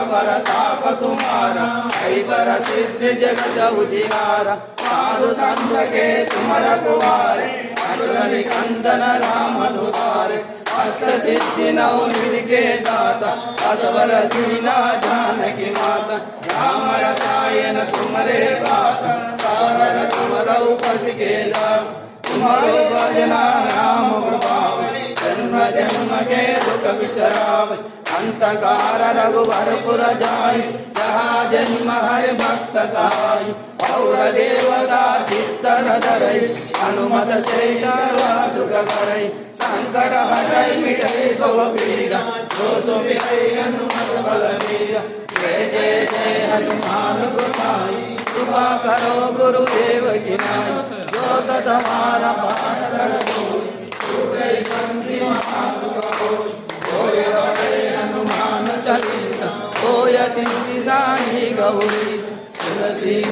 परताप तुम्हारा, ऐबर सिद्ध जगत उजियारा। साधु संत के तुम रखवारे, असुर निकंदन राम दुआरे। अष्ट सिद्धि नवनिधि के दाता, असवर दीना जानकी माता। राम रसायन तुम्हारे दास, सागर तुम रघुपति के दास। तुम्हारो भजना राम प्रभाव, जन्म जन्म के दुख बिसराव। अंतकार रघुवर पुर जाई, जहाँ जन्म हर भक्त काई। और देवता चित्तर धरई, हनुमत से सर्व सुख करई। संकट हटई मिटई सो पीरा, जो सुमिरै हनुमत बलबीरा। जय जय जय हनुमान गोसाई, कृपा करो गुरुदेव की नाई। जो सत हमारा पाठ कर कोई, छूटई बंदी महासुख होई। होय बड़े हनुमान चालीसा, होय सिद्धि साई गौरीसा। तुलसी